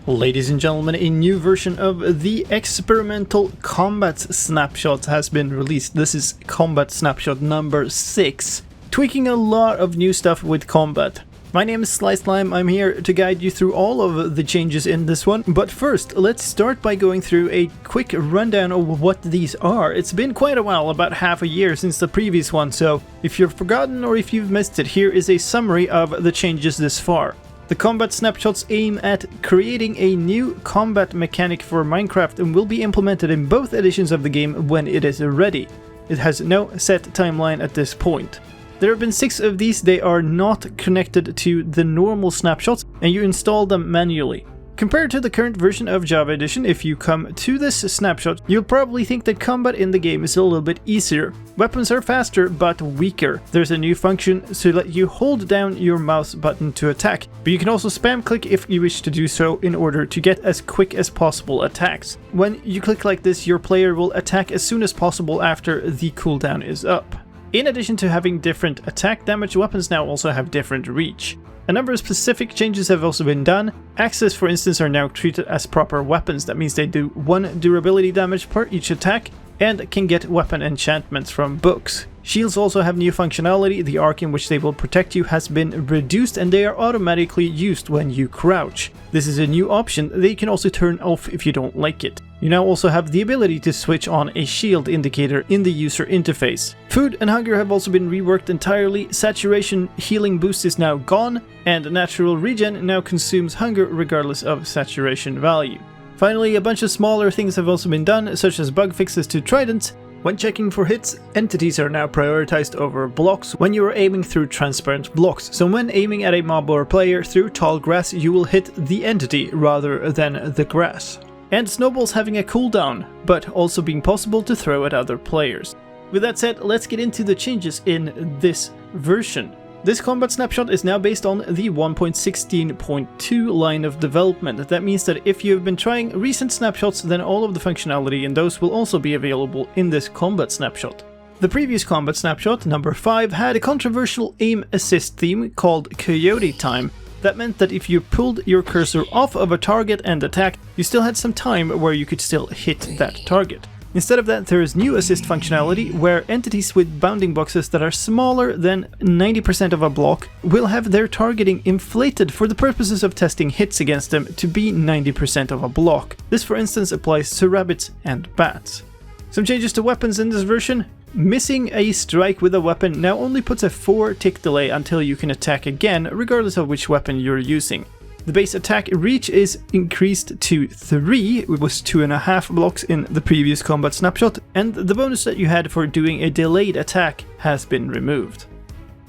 Ladies and gentlemen, a new version of the experimental combat snapshot has been released. This is combat snapshot number 6, tweaking a lot of new stuff with combat. My name is Slime. I'm here to guide you through all of the changes in this one, but first let's start by going through a quick rundown of what these are. It's been quite a while, about half a year since the previous one, so if you've forgotten or if you've missed it, here is a summary of the changes this far. The combat snapshots aim at creating a new combat mechanic for Minecraft and will be implemented in both editions of the game when it is ready. It has no set timeline at this point. There have been 6 of these. They are not connected to the normal snapshots and you install them manually. Compared to the current version of Java Edition, if you come to this snapshot, you'll probably think that combat in the game is a little bit easier. Weapons are faster but weaker. There's a new function to let you hold down your mouse button to attack, but you can also spam click if you wish to do so in order to get as quick as possible attacks. When you click like this, your player will attack as soon as possible after the cooldown is up. In addition to having different attack damage, weapons now also have different reach. A number of specific changes have also been done. Axes, for instance, are now treated as proper weapons. That means they do 1 durability damage per each attack and can get weapon enchantments from books. Shields also have new functionality. The arc in which they will protect you has been reduced and they are automatically used when you crouch. This is a new option that you can also turn off if you don't like it. You now also have the ability to switch on a shield indicator in the user interface. Food and hunger have also been reworked entirely. Saturation healing boost is now gone, and natural regen now consumes hunger regardless of saturation value. Finally, a bunch of smaller things have also been done, such as bug fixes to tridents. When checking for hits, entities are now prioritized over blocks when you are aiming through transparent blocks. So when aiming at a mob or player through tall grass, you will hit the entity rather than the grass. And snowballs having a cooldown, but also being possible to throw at other players. With that said, let's get into the changes in this version. This combat snapshot is now based on the 1.16.2 line of development. That means that if you've been trying recent snapshots, then all of the functionality in those will also be available in this combat snapshot. The previous combat snapshot, number 5, had a controversial aim assist theme called Coyote time. That meant that if you pulled your cursor off of a target and attacked, you still had some time where you could still hit that target. Instead of that, there is new assist functionality where entities with bounding boxes that are smaller than 90% of a block will have their targeting inflated for the purposes of testing hits against them to be 90% of a block. This, for instance, applies to rabbits and bats. Some changes to weapons in this version. Missing a strike with a weapon now only puts a 4 tick delay until you can attack again, regardless of which weapon you're using. The base attack reach is increased to 3, it was 2.5 blocks in the previous combat snapshot, and the bonus that you had for doing a delayed attack has been removed.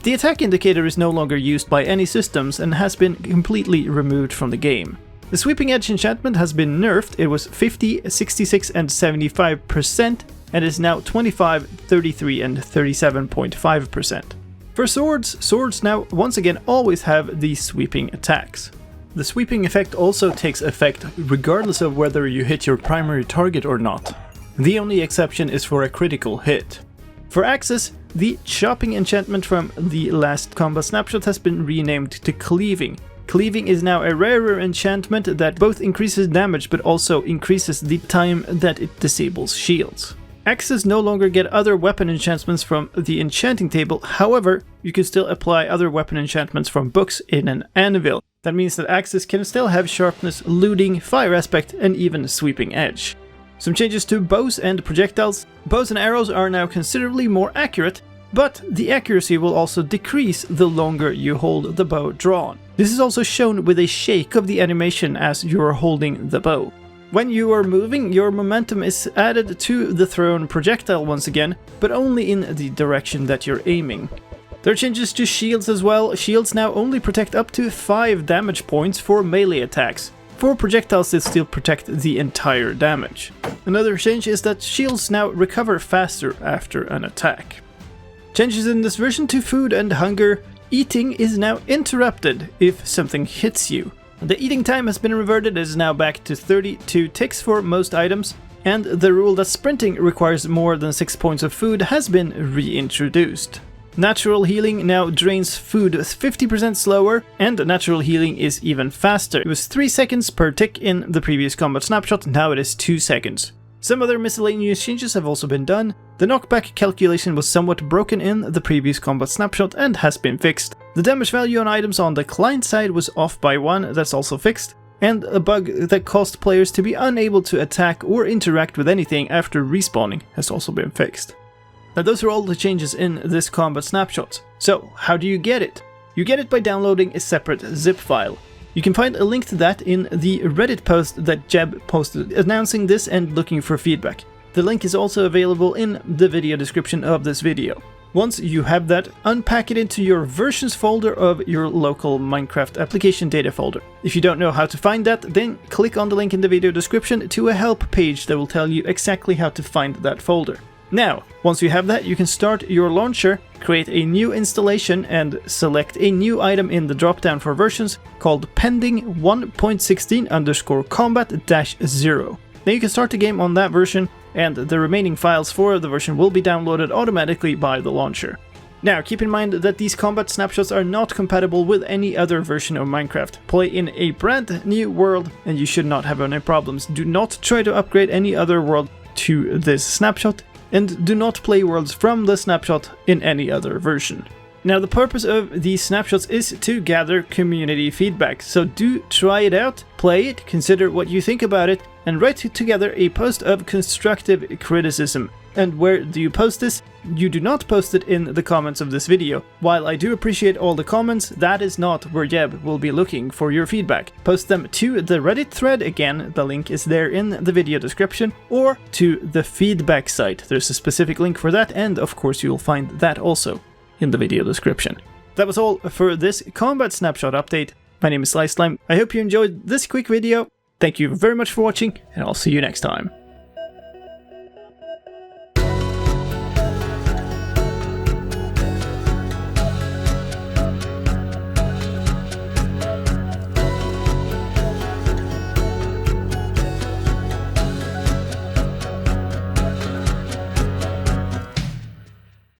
The attack indicator is no longer used by any systems and has been completely removed from the game. The sweeping edge enchantment has been nerfed. It was 50, 66 and 75% and is now 25, 33 and 37.5%. For swords now once again always have these sweeping attacks. The sweeping effect also takes effect regardless of whether you hit your primary target or not. The only exception is for a critical hit. For axes, the chopping enchantment from the last combat snapshot has been renamed to cleaving. Cleaving is now a rarer enchantment that both increases damage but also increases the time that it disables shields. Axes no longer get other weapon enchantments from the enchanting table, however, you can still apply other weapon enchantments from books in an anvil. That means that axes can still have sharpness, looting, fire aspect, and even sweeping edge. Some changes to bows and projectiles. Bows and arrows are now considerably more accurate, but the accuracy will also decrease the longer you hold the bow drawn. This is also shown with a shake of the animation as you are holding the bow. When you are moving, your momentum is added to the thrown projectile once again, but only in the direction that you're aiming. There are changes to shields as well. Shields now only protect up to 5 damage points for melee attacks. For projectiles, they still protect the entire damage. Another change is that shields now recover faster after an attack. Changes in this version to food and hunger. Eating is now interrupted if something hits you. The eating time has been reverted, it is now back to 32 ticks for most items, and the rule that sprinting requires more than 6 points of food has been reintroduced. Natural healing now drains food 50% slower, and natural healing is even faster. It was 3 seconds per tick in the previous combat snapshot, now it is 2 seconds. Some other miscellaneous changes have also been done. The knockback calculation was somewhat broken in the previous combat snapshot and has been fixed. The damage value on items on the client side was off by 1, that's also fixed. And a bug that caused players to be unable to attack or interact with anything after respawning has also been fixed. Now those are all the changes in this combat snapshot. So how do you get it? You get it by downloading a separate zip file. You can find a link to that in the Reddit post that Jeb posted announcing this and looking for feedback. The link is also available in the video description of this video. Once you have that, unpack it into your versions folder of your local Minecraft application data folder. If you don't know how to find that, then click on the link in the video description to a help page that will tell you exactly how to find that folder. Now, once you have that, you can start your launcher, create a new installation and select a new item in the dropdown for versions called pending 1.16_combat-0. Then you can start the game on that version, and the remaining files for the version will be downloaded automatically by the launcher. Now, keep in mind that these combat snapshots are not compatible with any other version of Minecraft. Play in a brand new world and you should not have any problems. Do not try to upgrade any other world to this snapshot, and do not play worlds from the snapshot in any other version. Now, the purpose of these snapshots is to gather community feedback, so do try it out, play it, consider what you think about it, and write together a post of constructive criticism. And where do you post this? You do not post it in the comments of this video. While I do appreciate all the comments, that is not where Jeb will be looking for your feedback. Post them to the Reddit thread, again, the link is there in the video description, or to the feedback site. There's a specific link for that, and of course you'll find that also in the video description. That was all for this combat snapshot update. My name is Slime. I hope you enjoyed this quick video. Thank you very much for watching, and I'll see you next time.